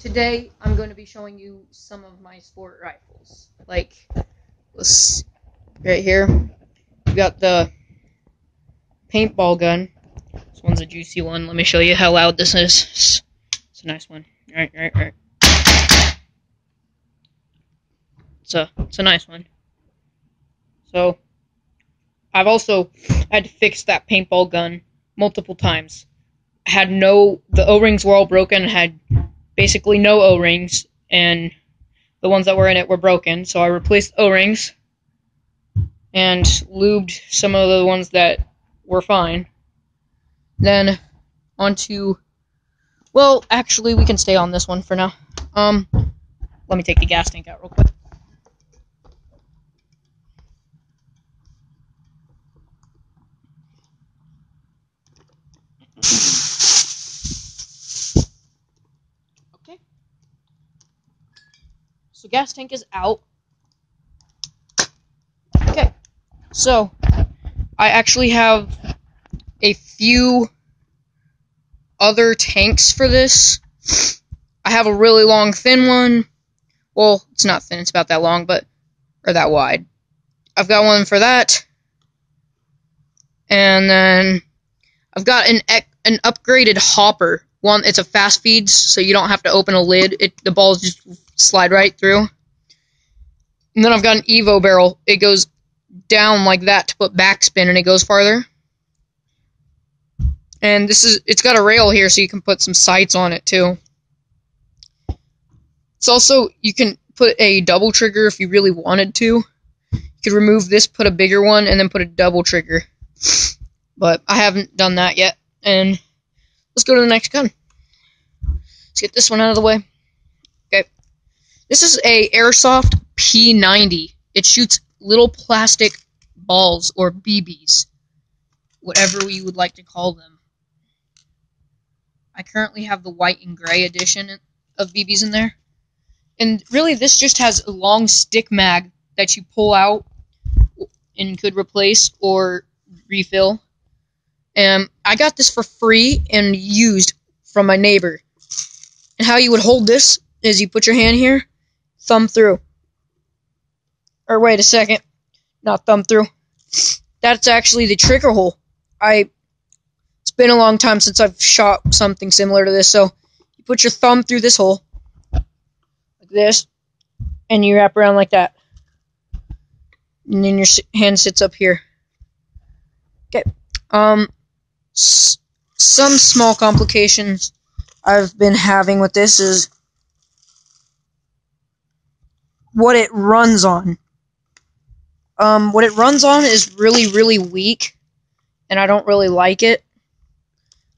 today I'm going to be showing you some of my sport rifles. Like, let's right here. We got the paintball gun. This one's a juicy one. Let me show you how loud this is. It's a nice one. Right. It's a nice one. So, I've also had to fix that paintball gun multiple times. The O-rings were all broken, had basically no O-rings, and the ones that were in it were broken, so I replaced O-rings and lubed some of the ones that were fine. Then onto, well, actually we can stay on this one for now. Let me take the gas tank out real quick. Okay. So gas tank is out. Okay. So I actually have a few other tanks for this. I have a really long thin one. Well, it's not thin, it's about that long, or that wide. I've got one for that. And then I've got an upgraded hopper. One, it's a fast feeds, so you don't have to open a lid. The balls just slide right through. And then I've got an Evo barrel. It goes down like that to put backspin, and it goes farther. And it's got a rail here, so you can put some sights on it too. It's also, you can put a double trigger if you really wanted to. You could remove this, put a bigger one, and then put a double trigger. But I haven't done that yet. And let's go to the next gun. Let's get this one out of the way. Okay. This is a Airsoft P90. It shoots little plastic balls, or BBs. Whatever you would like to call them. I currently have the white and gray edition of BBs in there. And really, this just has a long stick mag that you pull out and could replace or refill. And I got this for free and used from my neighbor. And how you would hold this is you put your hand here, thumb through. Or wait a second, not thumb through. That's actually the trigger hole. It's been a long time since I've shot something similar to this, so you put your thumb through this hole, like this, and you wrap around like that. And then your hand sits up here. Okay. Some small complications I've been having with this is what it runs on. What it runs on is really, really weak, and I don't really like it.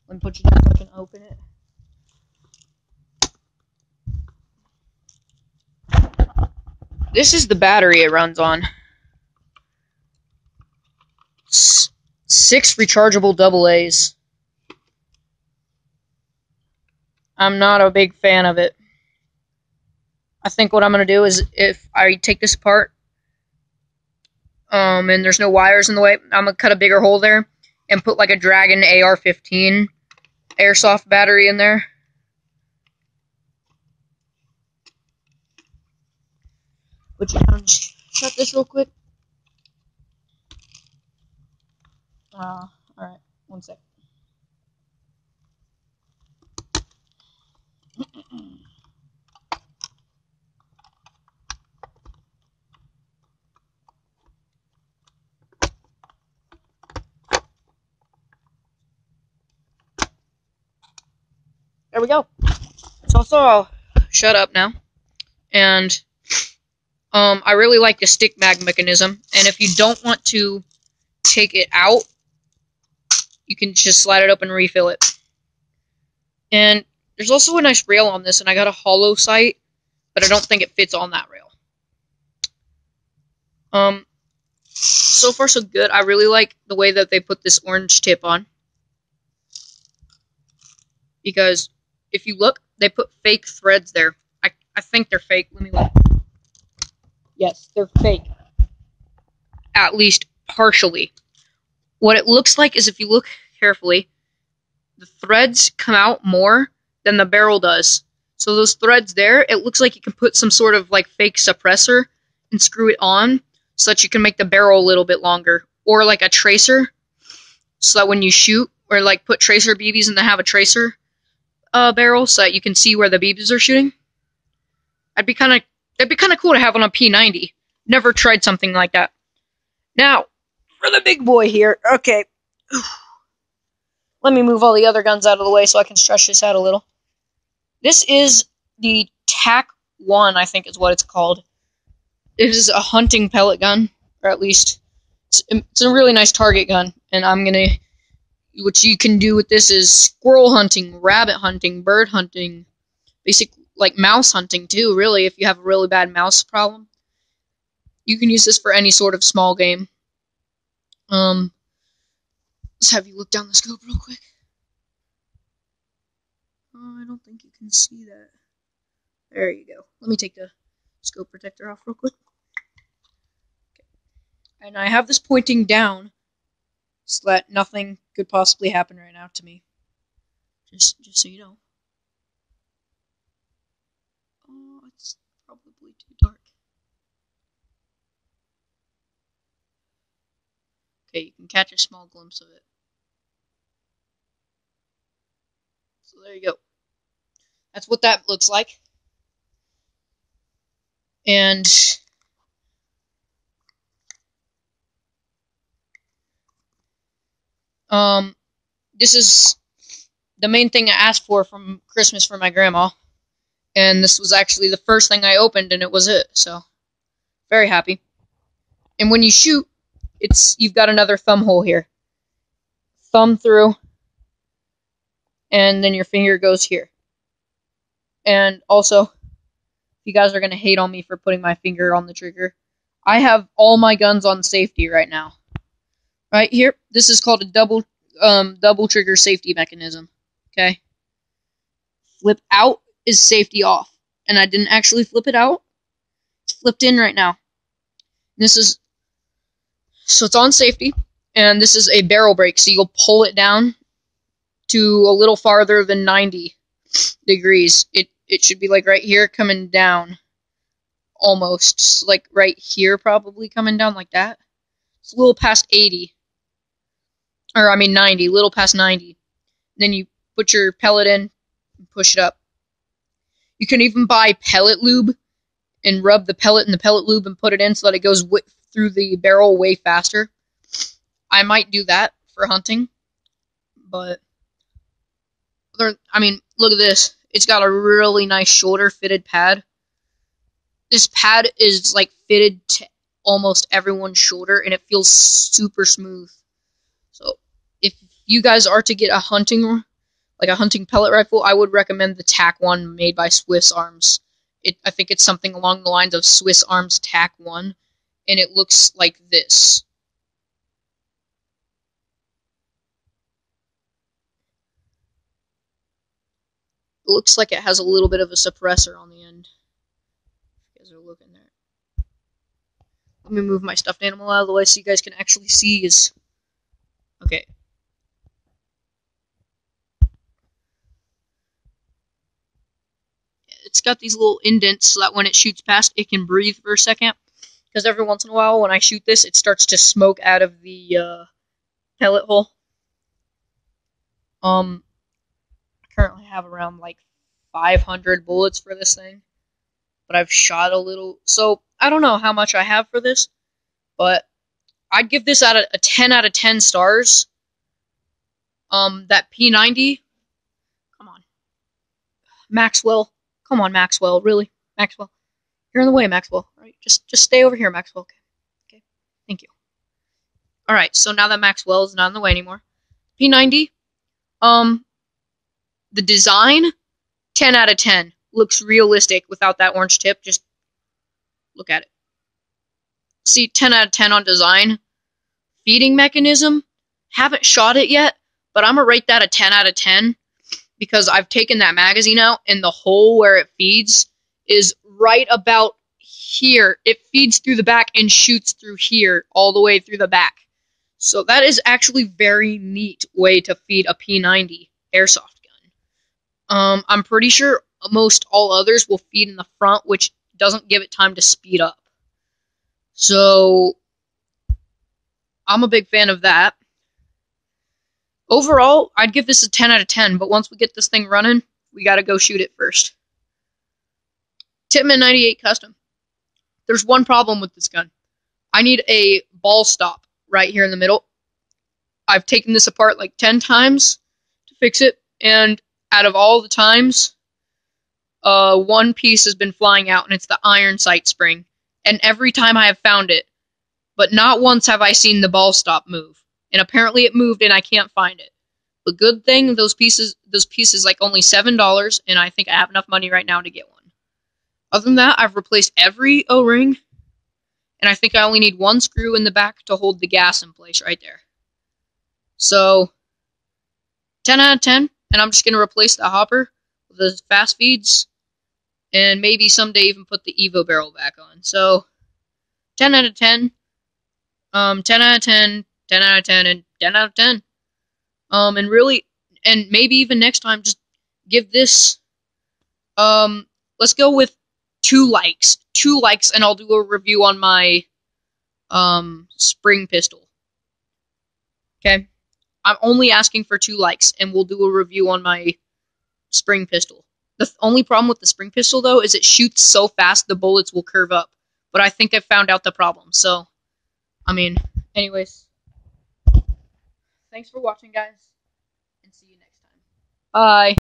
Let me put you down so I can open it. This is the battery it runs on. 6 rechargeable AA's. I'm not a big fan of it. I think what I'm going to do is, if I take this apart, and there's no wires in the way, I'm going to cut a bigger hole there and put like a Dragon AR-15 airsoft battery in there. Put you down, shut this real quick. Alright, one sec. There we go. So I'll shut up now. And I really like the stick mag mechanism. And if you don't want to take it out, you can just slide it up and refill it. And there's also a nice rail on this, and I got a hollow sight, but I don't think it fits on that rail. So far so good. I really like the way that they put this orange tip on. Because if you look, they put fake threads there. I think they're fake. Let me look. Yes, they're fake. At least partially. What it looks like is, if you look carefully, the threads come out more than the barrel does. So those threads there, it looks like you can put some sort of like fake suppressor and screw it on so that you can make the barrel a little bit longer. Or like a tracer, so that when you shoot, or like put tracer BBs and then have a tracer barrel so that you can see where the BBs are shooting. That'd be kind of cool to have on a P90. Never tried something like that. Now, for the big boy here. Okay. Let me move all the other guns out of the way so I can stretch this out a little. This is the TAC-1, I think is what it's called. It is a hunting pellet gun, or at least it's a really nice target gun. And what you can do with this is squirrel hunting, rabbit hunting, bird hunting, like mouse hunting too, really, if you have a really bad mouse problem. You can use this for any sort of small game. Let's have you look down the scope real quick. Oh, I don't think you can see that. There you go. Let me take the scope protector off real quick. Okay. And I have this pointing down so that nothing could possibly happen right now to me. Just so you know. Oh, it's probably too dark. Okay, you can catch a small glimpse of it. So there you go. That's what that looks like. And this is the main thing I asked for from Christmas for my grandma. And this was actually the first thing I opened, and it was it. So, very happy. And when you shoot, you've got another thumb hole here. Thumb through, and then your finger goes here. And also, if you guys are going to hate on me for putting my finger on the trigger, I have all my guns on safety right now. Right here, this is called a double trigger safety mechanism. Okay? Flip out is safety off. And I didn't actually flip it out. It's flipped in right now. So it's on safety, and this is a barrel brake, so you'll pull it down to a little farther than 90 degrees. It should be like right here coming down, almost, like right here probably coming down like that. It's a little past 90, a little past 90. Then you put your pellet in and push it up. You can even buy pellet lube and rub the pellet in the pellet lube and put it in so that it goes through the barrel way faster. I might do that for hunting, but look at this. It's got a really nice shoulder fitted pad. This pad is like fitted to almost everyone's shoulder, and it feels super smooth. So if you guys are to get a hunting pellet rifle, I would recommend the TAC-1 made by Swiss Arms. I think it's something along the lines of Swiss Arms TAC-1, and it looks like this. It looks like it has a little bit of a suppressor on the end. You guys are looking there. Let me move my stuffed animal out of the way so you guys can actually see. Okay. It's got these little indents so that when it shoots past, it can breathe for a second. Because every once in a while, when I shoot this, it starts to smoke out of the pellet hole. I currently have around like 500 bullets for this thing, but I've shot a little. So I don't know how much I have for this, but I'd give this a 10 out of 10 stars. That P90. Come on, Maxwell. Come on, Maxwell. Really, Maxwell. You're in the way, Maxwell. All right, just stay over here, Maxwell. Okay. Thank you. All right. So now that Maxwell is not in the way anymore, P90. The design, 10 out of 10. Looks realistic without that orange tip. Just look at it. See, 10 out of 10 on design. Feeding mechanism, haven't shot it yet, but I'm going to rate that a 10 out of 10 because I've taken that magazine out, and the hole where it feeds is right about here. It feeds through the back and shoots through here all the way through the back. So that is actually very neat way to feed a P90 airsoft gun. I'm pretty sure most all others will feed in the front, which doesn't give it time to speed up. So I'm a big fan of that. Overall, I'd give this a 10 out of 10, but once we get this thing running, we gotta go shoot it first. Tippmann 98 Custom. There's one problem with this gun. I need a ball stop right here in the middle. I've taken this apart like 10 times to fix it, and out of all the times, one piece has been flying out, and it's the iron sight spring. And every time I have found it, but not once have I seen the ball stop move. And apparently it moved, and I can't find it. But good thing those pieces like only $7, and I think I have enough money right now to get one. Other than that, I've replaced every O-ring, and I think I only need one screw in the back to hold the gas in place right there. So, 10 out of 10, and I'm just going to replace the hopper with the fast feeds, and maybe someday even put the Evo barrel back on. So, 10 out of 10, 10 out of 10, 10 out of 10, and 10 out of 10. And really, and maybe even next time, just give this, let's go with 2 likes. 2 likes, and I'll do a review on my, spring pistol. Okay? I'm only asking for 2 likes, and we'll do a review on my spring pistol. The only problem with the spring pistol, though, is it shoots so fast the bullets will curve up. But I think I found out the problem, so, I mean, anyways. Thanks for watching, guys, and see you next time. Bye!